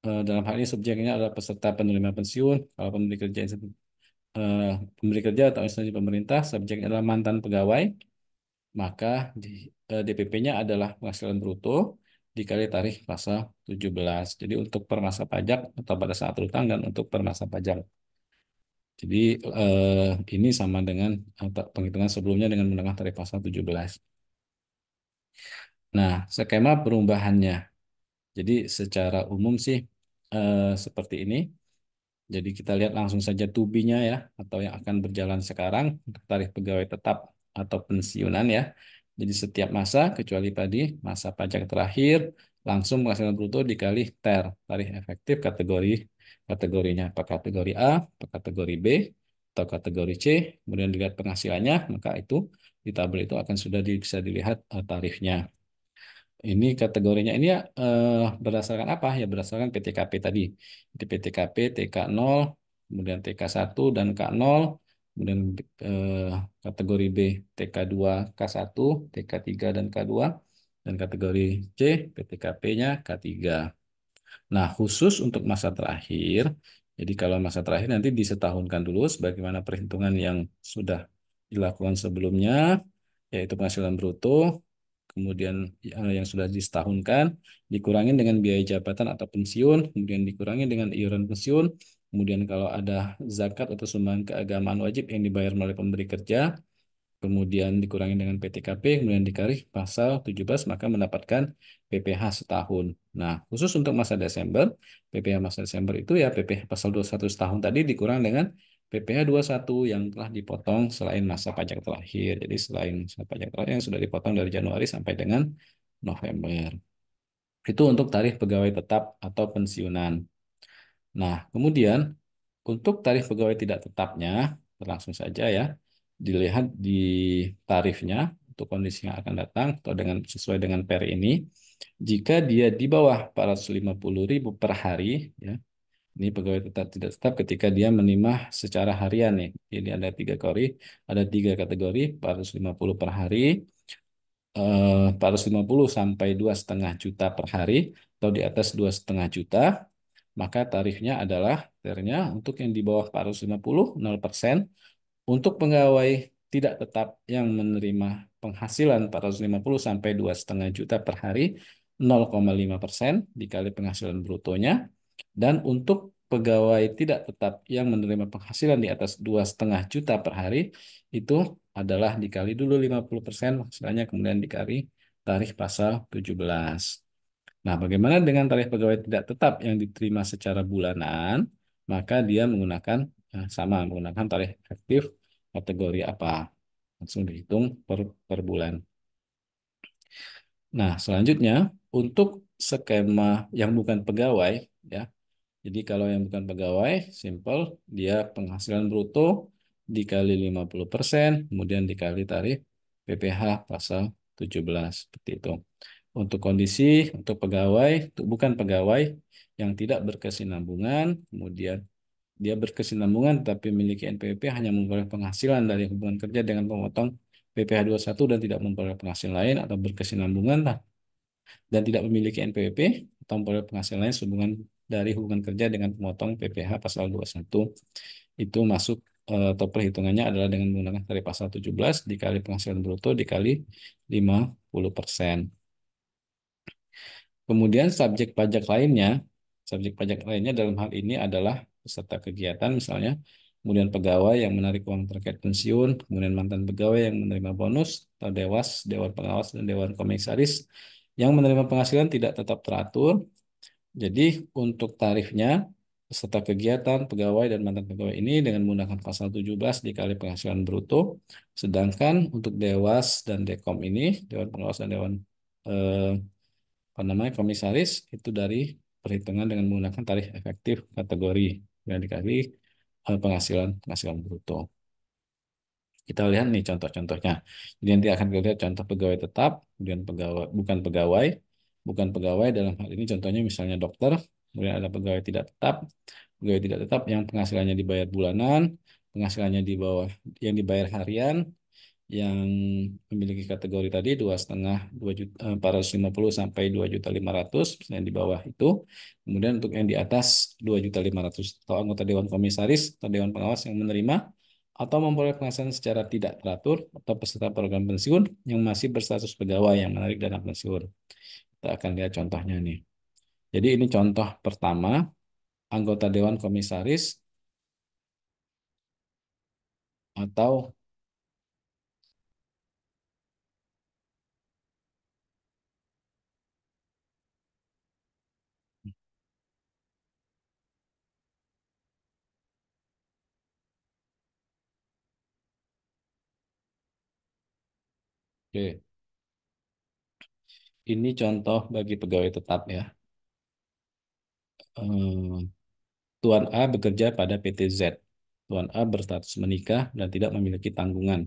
dalam hal ini subjeknya adalah peserta penerima pensiun, kalau eh, pemberi kerja atau instansi pemerintah, subjeknya adalah mantan pegawai, maka DPP-nya adalah penghasilan bruto dikali tarif pasal 17. Jadi untuk per masa pajak atau pada saat utang dan untuk per masa pajak. Jadi ini sama dengan penghitungan sebelumnya dengan menggunakan tarif pasal 17. Nah, skema perubahannya. Jadi secara umum sih seperti ini. Jadi kita lihat langsung saja to be-nya ya, atau yang akan berjalan sekarang untuk tarif pegawai tetap atau pensiunan ya. Jadi setiap masa kecuali tadi masa pajak terakhir langsung penghasilan bruto dikali tarif efektif kategorinya apa kategori A, apa kategori B, atau kategori C, kemudian dilihat penghasilannya, maka itu di tabel itu akan sudah bisa dilihat tarifnya. Ini kategorinya ini ya berdasarkan apa? Ya berdasarkan PTKP tadi. Di PTKP TK0, kemudian TK1 dan K0, kemudian eh, kategori B TK2 K1, TK3 dan K2, dan kategori C PTKP-nya K3. Nah, khusus untuk masa terakhir, jadi kalau masa terakhir nanti disetahunkan dulu sebagaimana perhitungan yang sudah dilakukan sebelumnya, yaitu penghasilan bruto, kemudian yang sudah disetahunkan, dikurangin dengan biaya jabatan atau pensiun, kemudian dikurangi dengan iuran pensiun, kemudian kalau ada zakat atau sumbangan keagamaan wajib yang dibayar melalui pemberi kerja, kemudian dikurangi dengan PTKP, kemudian dikali pasal 17, maka mendapatkan PPh setahun. Nah, khusus untuk masa Desember, PPh masa Desember itu ya PPh pasal 21 setahun tadi dikurang dengan PPh 21 yang telah dipotong selain masa pajak terakhir. Jadi selain masa pajak terakhir yang sudah dipotong dari Januari sampai dengan November. Itu untuk tarif pegawai tetap atau pensiunan. Nah, kemudian untuk tarif pegawai tidak tetapnya, langsung saja ya, dilihat di tarifnya untuk kondisi yang akan datang atau dengan sesuai dengan per ini. Jika dia di bawah 450.000 per hari, ya, ini pegawai tetap tidak tetap ketika dia menerima secara harian nih. Jadi ada tiga kategori, 450 per hari, 450 sampai 2,5 juta per hari, atau di atas 2,5 juta, maka tarifnya adalah tarifnya untuk yang di bawah 450 0%, untuk pegawai tidak tetap yang menerima penghasilan 450 sampai 2,5 juta per hari 0,5% dikali penghasilan brutonya, dan untuk pegawai tidak tetap yang menerima penghasilan di atas 2,5 juta per hari itu adalah dikali dulu 50% penghasilannya, kemudian dikali tarif pasal 17. Nah, bagaimana dengan tarif pegawai tidak tetap yang diterima secara bulanan? Maka dia menggunakan sama menggunakan tarif efektif kategori apa? Langsung dihitung per bulan. Nah, selanjutnya untuk skema yang bukan pegawai ya. Jadi kalau yang bukan pegawai, simple, dia penghasilan bruto dikali 50%, kemudian dikali tarif PPh pasal 17 seperti itu. Untuk kondisi untuk pegawai, untuk bukan pegawai yang tidak berkesinambungan, kemudian dia berkesinambungan tapi memiliki NPWP hanya memperoleh penghasilan dari hubungan kerja dengan memotong PPh 21 dan tidak memperoleh penghasilan lain, atau berkesinambungan lah dan tidak memiliki NPWP atau memperoleh penghasilan lain sehubungan dari hubungan kerja dengan pemotong PPh pasal 21, itu masuk atau perhitungannya adalah dengan menggunakan tarif pasal 17 dikali penghasilan bruto dikali 50%. Kemudian subjek pajak lainnya dalam hal ini adalah peserta kegiatan misalnya, kemudian pegawai yang menarik uang terkait pensiun, kemudian mantan pegawai yang menerima bonus, atau dewas, dewan pengawas, dan dewan komisaris yang menerima penghasilan tidak tetap teratur. Jadi untuk tarifnya peserta kegiatan, pegawai, dan mantan pegawai ini dengan menggunakan pasal 17 dikali penghasilan bruto, sedangkan untuk dewas dan dekom ini, dewan pengawas dan dewan eh, apa namanya komisaris, itu dari perhitungan dengan menggunakan tarif efektif kategori yang dikali penghasilan penghasilan bruto. Kita lihat nih contoh-contohnya. Jadi nanti akan kita lihat contoh pegawai tetap, kemudian pegawai bukan pegawai dalam hal ini contohnya misalnya dokter, kemudian ada pegawai tidak tetap yang penghasilannya dibayar bulanan, penghasilannya di bawah yang dibayar harian, yang memiliki kategori tadi 2,5 2 juta 450 sampai 2,5 juta yang di bawah itu. Kemudian untuk yang di atas 2,5 juta atau anggota dewan komisaris atau dewan pengawas yang menerima atau memperoleh penghasilan secara tidak teratur, atau peserta program pensiun yang masih berstatus pegawai yang menarik dana pensiun. Kita akan lihat contohnya nih. Jadi ini contoh pertama, anggota dewan komisaris atau oke, ini contoh bagi pegawai tetap ya. Eh, Tuan A bekerja pada PT Z. Tuan A berstatus menikah dan tidak memiliki tanggungan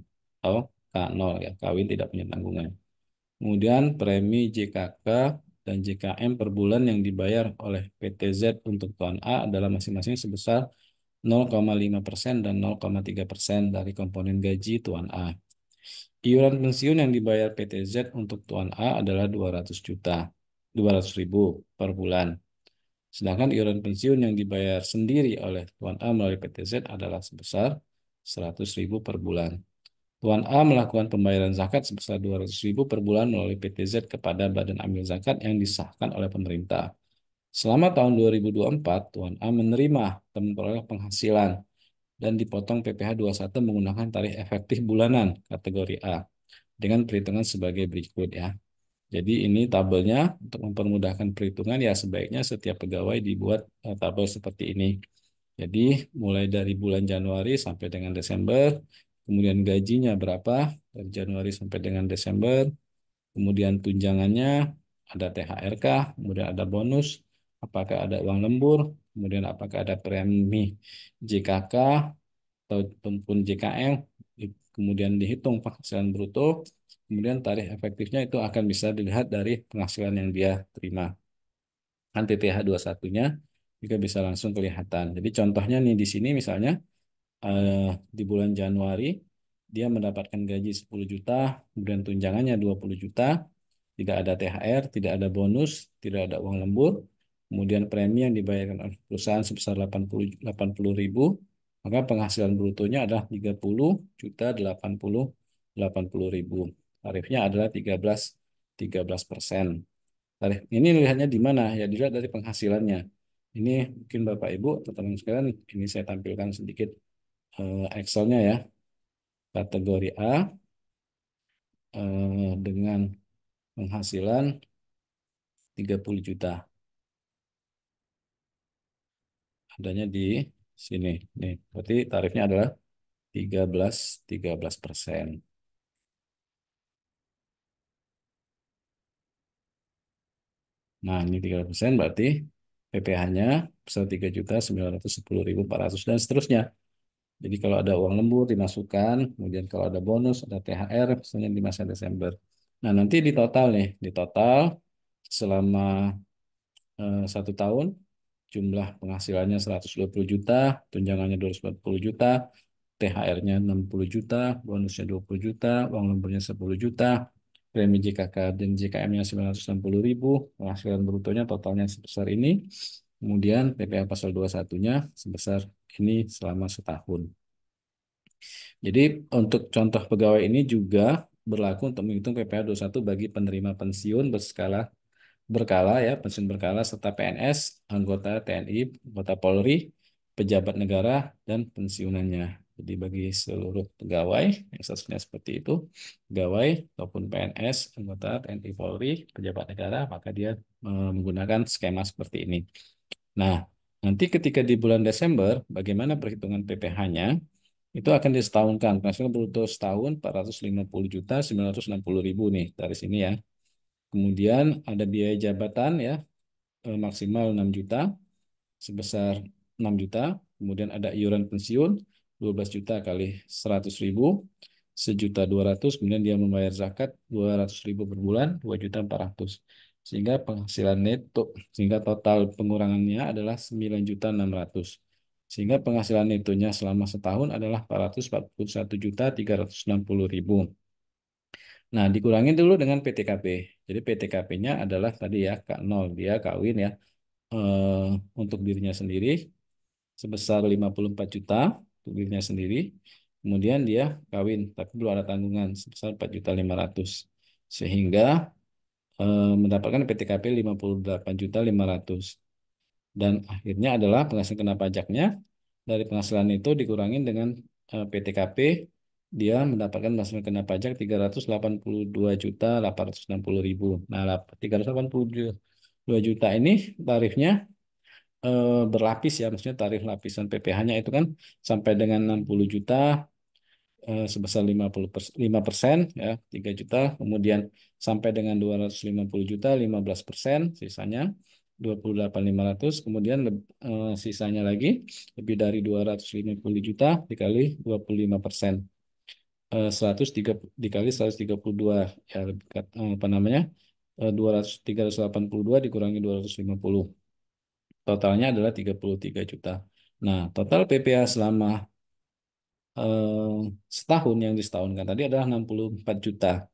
atau K0 ya, kawin tidak punya tanggungan. Kemudian premi JKK dan JKM per bulan yang dibayar oleh PT Z untuk Tuan A adalah masing-masing sebesar 0,5% dan 0,3% dari komponen gaji Tuan A. Iuran pensiun yang dibayar PT Z untuk Tuan A adalah 200 ribu per bulan. Sedangkan iuran pensiun yang dibayar sendiri oleh Tuan A melalui PT Z adalah sebesar 100 ribu per bulan. Tuan A melakukan pembayaran zakat sebesar 200 ribu per bulan melalui PT Z kepada Badan Amil Zakat yang disahkan oleh pemerintah. Selama tahun 2024, Tuan A menerima dan memperoleh penghasilan dan dipotong PPh satu menggunakan tarif efektif bulanan kategori A dengan perhitungan sebagai berikut ya. Jadi ini tabelnya untuk mempermudahkan perhitungan ya sebaiknya setiap pegawai dibuat tabel seperti ini. Jadi mulai dari bulan Januari sampai dengan Desember, kemudian gajinya berapa dari Januari sampai dengan Desember, kemudian tunjangannya ada THR kah, kemudian ada bonus, apakah ada uang lembur, kemudian apakah ada premi JKK ataupun JKM, kemudian dihitung penghasilan bruto, kemudian tarif efektifnya itu akan bisa dilihat dari penghasilan yang dia terima. Kan PPh 21-nya juga bisa langsung kelihatan. Jadi contohnya nih di sini misalnya di bulan Januari dia mendapatkan gaji 10 juta, kemudian tunjangannya 20 juta, tidak ada THR, tidak ada bonus, tidak ada uang lembur, kemudian premi yang dibayarkan oleh perusahaan sebesar 80 ribu, maka penghasilan brutonya adalah 30 juta 80 ribu. Tarifnya adalah 13%. Tarif ini lihatnya di mana? Ya dilihat dari penghasilannya. Ini mungkin Bapak Ibu atau teman sekalian, ini saya tampilkan sedikit Excelnya ya. Kategori A dengan penghasilan 30 juta. Adanya di sini. Nih, berarti tarifnya adalah 13% Nah, ini 13% berarti PPh-nya sebesar 3.910.400 dan seterusnya. Jadi kalau ada uang lembur dimasukkan, kemudian kalau ada bonus, ada THR, misalnya di masa Desember. Nah, nanti di total nih, di total selama 1 tahun, jumlah penghasilannya 120 juta, tunjangannya 240 juta, THR-nya 60 juta, bonusnya 20 juta, uang lemburnya 10 juta, premi JKK dan JKM-nya 960 ribu, penghasilan brutonya totalnya sebesar ini, kemudian PPh pasal 21-nya sebesar ini selama setahun. Jadi untuk contoh pegawai ini juga berlaku untuk menghitung PPh satu bagi penerima pensiun berkala ya, pensiun berkala serta PNS, anggota TNI, anggota Polri, pejabat negara dan pensiunannya. Jadi bagi seluruh pegawai yang statusnya seperti itu, pegawai ataupun PNS, anggota TNI Polri, pejabat negara, maka dia menggunakan skema seperti ini. Nah, nanti ketika di bulan Desember, bagaimana perhitungan PPh-nya? Itu akan disetahunkan. Penghasilan bruto setahun 450 juta 960 ribu nih dari sini ya. Kemudian ada biaya jabatan ya maksimal 6 juta sebesar 6 juta. Kemudian ada iuran pensiun 12 juta kali 100 ribu 1.200.000. Kemudian dia membayar zakat 200 ribu per bulan 2.400.000. Sehingga total pengurangannya adalah 9.600.000. Sehingga penghasilan netonya selama setahun adalah 441.360.000. Nah, dikurangin dulu dengan PTKP. Jadi PTKP-nya adalah tadi ya K0, dia kawin ya eh, untuk dirinya sendiri sebesar 54 juta untuk dirinya sendiri. Kemudian dia kawin tapi belum ada tanggungan sebesar 4.500.000. Sehingga mendapatkan PTKP 58.500.000. Dan akhirnya adalah penghasilan kena pajaknya dari penghasilan itu dikurangin dengan PTKP, dia mendapatkan penghasilan kena pajak 382.860.000. Nah, 382 juta ini tarifnya berlapis ya, maksudnya tarif lapisan PPh-nya itu kan sampai dengan 60 juta sebesar 5% ya, 3 juta, kemudian sampai dengan 250 juta 15%, sisanya 28.500, kemudian sisanya lagi lebih dari 250 juta dikali 25%. 103 dikali 132 ya, apa namanya, 382 dikurangi 250, totalnya adalah 33 juta. Nah, total PPh selama setahun yang disetahunkan tadi adalah 64 juta.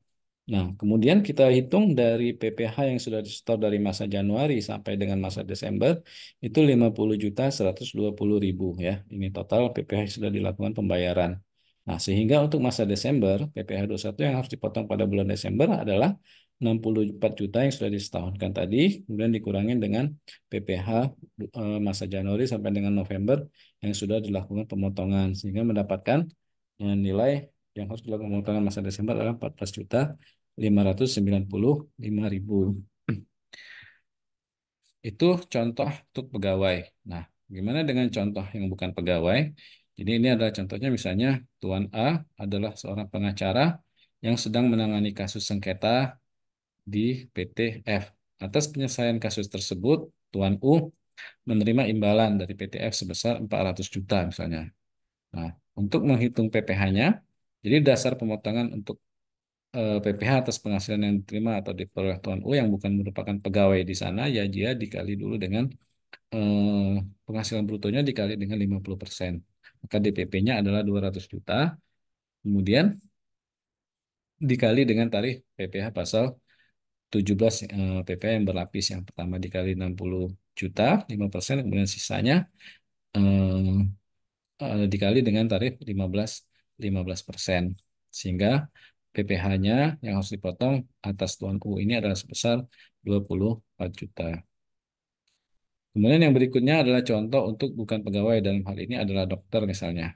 Nah, kemudian kita hitung dari PPh yang sudah disetor dari masa Januari sampai dengan masa Desember itu 50.120.000 ya. Ini total PPh yang sudah dilakukan pembayaran. Nah, sehingga untuk masa Desember PPh satu yang harus dipotong pada bulan Desember adalah 64 juta yang sudah disetahunkan tadi, kemudian dikurangi dengan PPh masa Januari sampai dengan November yang sudah dilakukan pemotongan sehingga mendapatkan nilai yang harus dilakukan pemotongan masa Desember adalah 14.595.000. Itu contoh untuk pegawai. Nah, gimana dengan contoh yang bukan pegawai? Jadi ini adalah contohnya, misalnya Tuan A adalah seorang pengacara yang sedang menangani kasus sengketa di PT F. Atas penyelesaian kasus tersebut, Tuan U menerima imbalan dari PT F sebesar 400 juta misalnya. Nah, untuk menghitung PPh-nya, jadi dasar pemotongan untuk PPh atas penghasilan yang diterima atau diperoleh Tuan U yang bukan merupakan pegawai di sana, ya dia dikali dulu dengan penghasilan brutonya dikali dengan 50%. Maka DPP-nya adalah 200 juta, kemudian dikali dengan tarif PPh pasal 17 PPh yang berlapis. Yang pertama dikali 60 juta, 5%, kemudian sisanya eh, dikali dengan tarif 15%. Sehingga PPh-nya yang harus dipotong atas Tuan U ini adalah sebesar 24 juta. Kemudian yang berikutnya adalah contoh untuk bukan pegawai, dalam hal ini adalah dokter misalnya.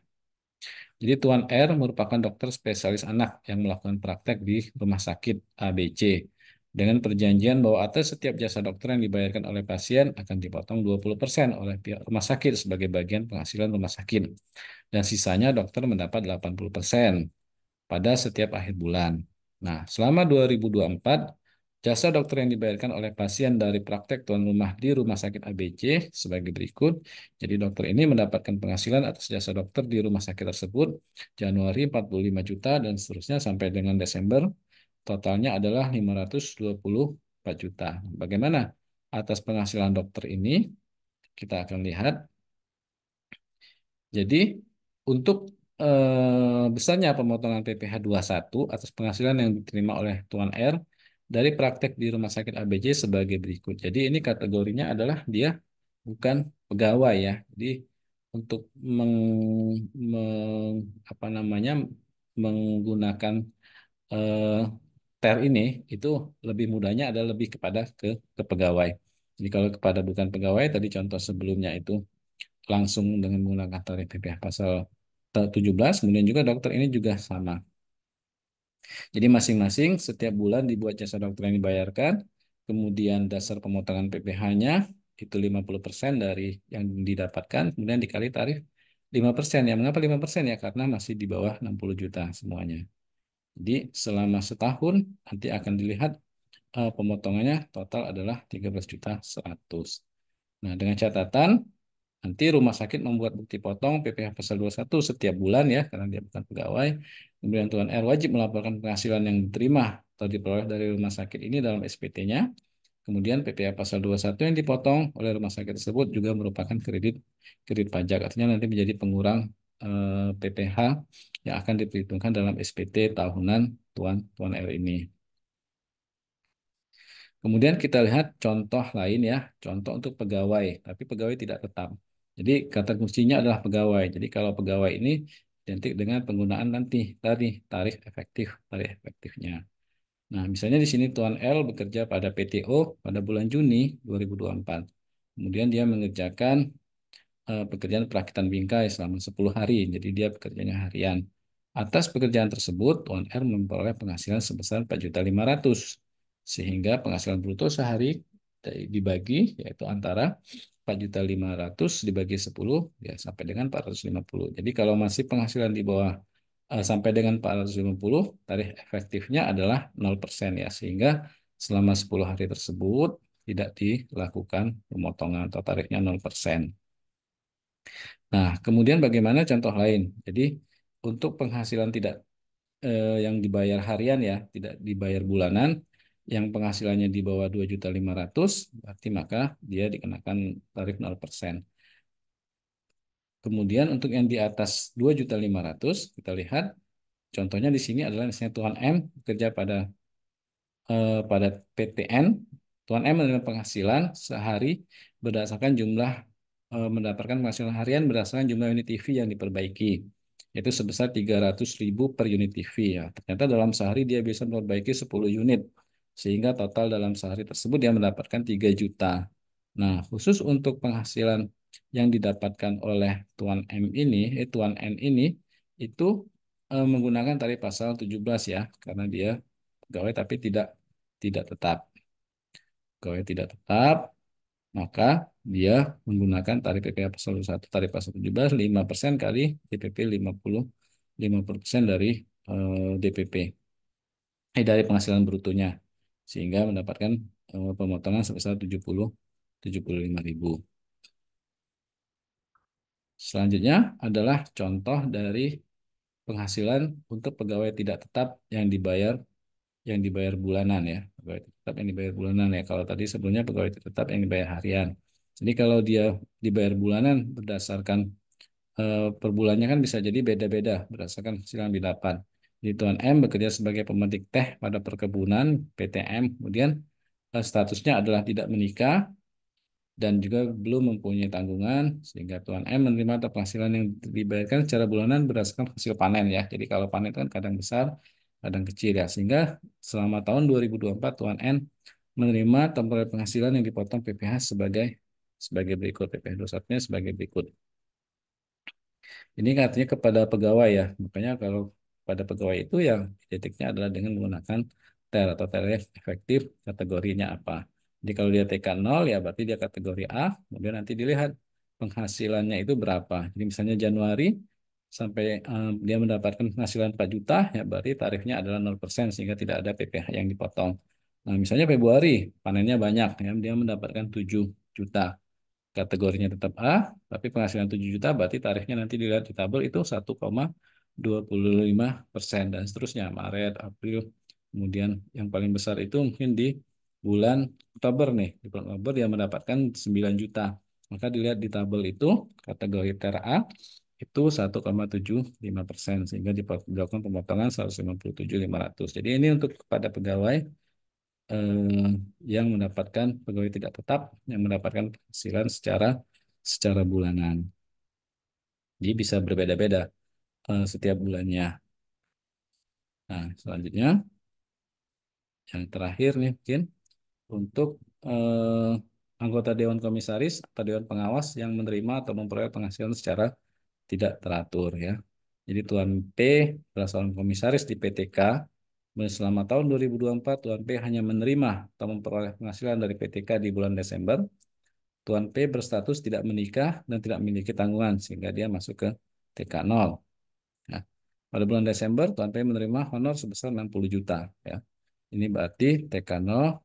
Jadi Tuan R merupakan dokter spesialis anak yang melakukan praktek di rumah sakit ABC dengan perjanjian bahwa atas setiap jasa dokter yang dibayarkan oleh pasien akan dipotong 20% oleh pihak rumah sakit sebagai bagian penghasilan rumah sakit. Dan sisanya dokter mendapat 80% pada setiap akhir bulan. Nah, selama 2024, jasa dokter yang dibayarkan oleh pasien dari praktek tuan rumah di Rumah Sakit ABC sebagai berikut. Jadi dokter ini mendapatkan penghasilan atas jasa dokter di rumah sakit tersebut Januari 45 juta dan seterusnya sampai dengan Desember, totalnya adalah 524 juta. Bagaimana atas penghasilan dokter ini? Kita akan lihat. Jadi untuk besarnya pemotongan PPh satu atas penghasilan yang diterima oleh Tuan R dari praktek di Rumah Sakit ABC sebagai berikut. Jadi ini kategorinya adalah dia bukan pegawai ya. Jadi untuk apa namanya, menggunakan eh, TER ini itu lebih mudahnya adalah lebih kepada ke pegawai. Jadi kalau kepada bukan pegawai tadi contoh sebelumnya itu langsung dengan menggunakan tarif PPh pasal 17, kemudian juga dokter ini juga sama. Jadi masing-masing setiap bulan dibuat jasa dokter yang dibayarkan, kemudian dasar pemotongan PPh-nya itu 50% dari yang didapatkan, kemudian dikali tarif 5%. Ya, mengapa 5%? Ya karena masih di bawah 60 juta semuanya. Jadi selama setahun nanti akan dilihat pemotongannya total adalah 13.100.000. Nah, dengan catatan nanti rumah sakit membuat bukti potong PPh pasal 21 setiap bulan ya, karena dia bukan pegawai. Kemudian Tuan R wajib melaporkan penghasilan yang diterima atau diperoleh dari rumah sakit ini dalam SPT-nya. Kemudian PPh pasal 21 yang dipotong oleh rumah sakit tersebut juga merupakan kredit kredit pajak. Artinya nanti menjadi pengurang PPh yang akan diperhitungkan dalam SPT tahunan Tuan R ini. Kemudian kita lihat contoh lain ya, contoh untuk pegawai, tapi pegawai tidak tetap. Jadi kata kuncinya adalah pegawai. Jadi kalau pegawai ini identik dengan penggunaan nanti tadi tarif efektifnya. Nah, misalnya di sini Tuan L bekerja pada PTO pada bulan Juni 2024. Kemudian dia mengerjakan pekerjaan perakitan bingkai selama 10 hari. Jadi dia pekerjaannya harian. Atas pekerjaan tersebut, Tuan R memperoleh penghasilan sebesar 4.500.000. Sehingga penghasilan bruto sehari dibagi, yaitu antara 4.500.000 dibagi 10 ya sampai dengan 450. Jadi kalau masih penghasilan di bawah sampai dengan 450, tarif efektifnya adalah 0% ya. Sehingga selama 10 hari tersebut tidak dilakukan pemotongan atau tarifnya 0%. Nah, kemudian bagaimana contoh lain? Jadi untuk penghasilan tidak yang dibayar harian ya, tidak dibayar bulanan, yang penghasilannya di bawah 2.500.000, berarti maka dia dikenakan tarif 0%. Kemudian untuk yang di atas 2.500.000, kita lihat contohnya di sini adalah misalnya Tuan M bekerja pada PTN. Tuan M menerima penghasilan sehari berdasarkan jumlah mendapatkan penghasilan harian berdasarkan jumlah unit TV yang diperbaiki, yaitu sebesar 300.000 per unit TV ya. Ternyata dalam sehari dia bisa memperbaiki 10 unit, sehingga total dalam sehari tersebut dia mendapatkan 3 juta. Nah, khusus untuk penghasilan yang didapatkan oleh Tuan M ini, Tuan N ini, itu menggunakan tarif pasal 17 ya, karena dia pegawai tapi tidak tetap. Pegawai tidak tetap, maka dia menggunakan tarif PPh pasal 1 tarif pasal 17 5% kali DPP 50% dari DPP dari penghasilan brutonya, sehingga mendapatkan pemotongan sebesar 75.000. Selanjutnya adalah contoh dari penghasilan untuk pegawai tidak tetap yang dibayar bulanan ya, pegawai tetap yang dibayar bulanan ya. Kalau tadi sebelumnya pegawai tetap yang dibayar harian. Jadi kalau dia dibayar bulanan berdasarkan per bulannya kan bisa jadi beda-beda berdasarkan hasil yang didapat. Jadi Tuan M bekerja sebagai pemetik teh pada perkebunan PTM, kemudian statusnya adalah tidak menikah dan juga belum mempunyai tanggungan, sehingga Tuan M menerima atau penghasilan yang dibayarkan secara bulanan berdasarkan hasil panen ya. Jadi kalau panen itu kan kadang besar, kadang kecil ya. Sehingga selama tahun 2024 Tuan N menerima temporer penghasilan yang dipotong PPh sebagai berikut. PPh 21-nya sebagai berikut. Ini artinya kepada pegawai ya. Makanya kalau pada pegawai itu yang titiknya adalah dengan menggunakan TER atau tarif efektif kategorinya apa. Jadi kalau dia TK 0 ya berarti dia kategori A, kemudian nanti dilihat penghasilannya itu berapa. Jadi misalnya Januari sampai dia mendapatkan penghasilan 4 juta ya berarti tarifnya adalah 0% sehingga tidak ada PPh yang dipotong. Nah, misalnya Februari panennya banyak ya dia mendapatkan 7 juta. Kategorinya tetap A, tapi penghasilan 7 juta, berarti tarifnya nanti dilihat di tabel itu 1,25% dan seterusnya. Maret, April, kemudian yang paling besar itu mungkin di bulan Oktober nih. Di bulan Oktober dia mendapatkan 9 juta. Maka dilihat di tabel itu, kategori ter A itu 1,75%, sehingga dilakukan pemotongan 157.500. Jadi ini untuk kepada pegawai eh, yang mendapatkan pegawai tidak tetap yang mendapatkan penghasilan secara bulanan. Jadi bisa berbeda-beda setiap bulannya. Nah, selanjutnya yang terakhir nih mungkin untuk anggota Dewan Komisaris atau Dewan Pengawas yang menerima atau memperoleh penghasilan secara tidak teratur ya. Jadi Tuan P adalah seorang komisaris di PTK. Selama tahun 2024, Tuan P hanya menerima atau memperoleh penghasilan dari PTK di bulan Desember. Tuan P berstatus tidak menikah dan tidak memiliki tanggungan sehingga dia masuk ke TK 0. Nah, pada bulan Desember Tuan P menerima honor sebesar 60 juta ya. Ini berarti TK 0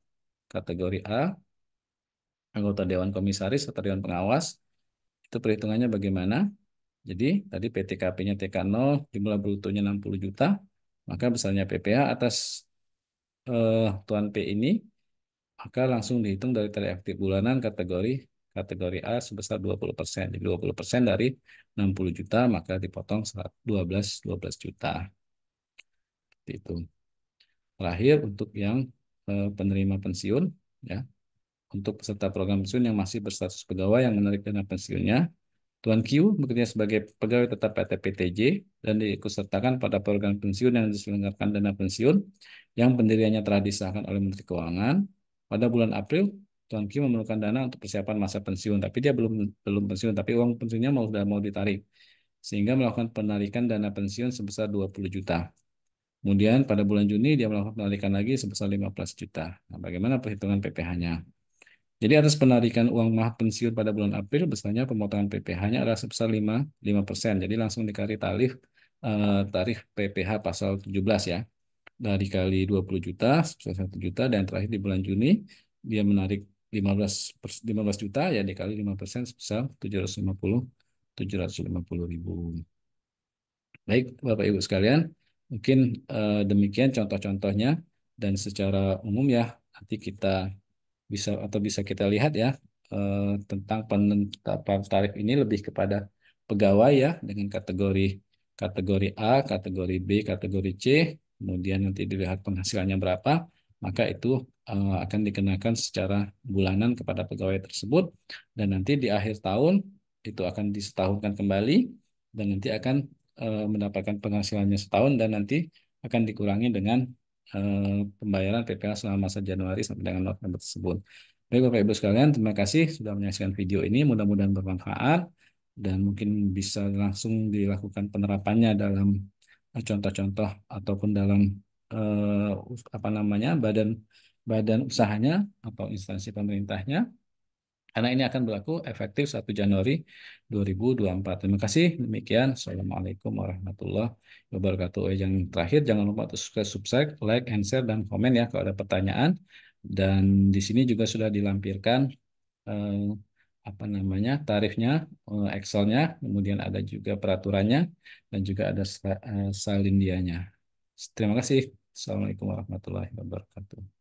kategori A, anggota Dewan Komisaris atau Dewan Pengawas. Itu perhitungannya bagaimana? Jadi tadi PTKP-nya TK 0, jumlah brutonya 60 juta, maka besarnya PPh atas Tuan P ini maka langsung dihitung dari tarif efektif bulanan kategori A sebesar 20%. Jadi 20% dari 60 juta maka dipotong 12 juta. Seperti itu. Terakhir untuk yang penerima pensiun ya. Untuk peserta program pensiun yang masih berstatus pegawai yang menarik dana pensiunnya, Tuan Q bekerja sebagai pegawai tetap PT PTJ dan diikutsertakan pada program pensiun yang diselenggarakan dana pensiun yang pendiriannya telah disahkan oleh Menteri Keuangan pada bulan April Tuan Kim memerlukan dana untuk persiapan masa pensiun, tapi dia belum belum pensiun, tapi uang pensiunnya sudah mau ditarik, sehingga melakukan penarikan dana pensiun sebesar 20 juta. Kemudian pada bulan Juni dia melakukan penarikan lagi sebesar 15 juta. Nah, bagaimana perhitungan PPh-nya? Jadi atas penarikan uang mah pensiun pada bulan April, besarnya pemotongan PPh-nya adalah sebesar 5%. Jadi langsung dikali tarif PPh pasal 17 ya. Dari kali 20 juta sebesar 1 juta, dan terakhir di bulan Juni dia menarik 15 juta ya, dikali 5% sebesar 750 ribu. Baik, Bapak Ibu sekalian, mungkin demikian contoh-contohnya, dan secara umum ya nanti kita bisa kita lihat ya, tentang penetapan tarif ini lebih kepada pegawai ya, dengan kategori kategori A, kategori B, kategori C, kemudian nanti dilihat penghasilannya berapa, maka itu akan dikenakan secara bulanan kepada pegawai tersebut, dan nanti di akhir tahun itu akan disetahunkan kembali, dan nanti akan mendapatkan penghasilannya setahun, dan nanti akan dikurangi dengan pembayaran PPh selama masa Januari sampai dengan November tersebut. Baik Bapak Ibu sekalian, terima kasih sudah menyaksikan video ini. Mudah-mudahan bermanfaat dan mungkin bisa langsung dilakukan penerapannya dalam contoh-contoh ataupun dalam eh, apa namanya, badan badan usahanya atau instansi pemerintahnya, karena ini akan berlaku efektif 1 Januari 2024. Terima kasih. Demikian. Assalamualaikum warahmatullahi wabarakatuh. Yang terakhir, jangan lupa untuk subscribe, like, and share, dan komen ya kalau ada pertanyaan. Dan di sini juga sudah dilampirkan eh, apa namanya, tarifnya, Excelnya, kemudian ada juga peraturannya, dan juga ada salindianya. Terima kasih. Assalamualaikum warahmatullahi wabarakatuh.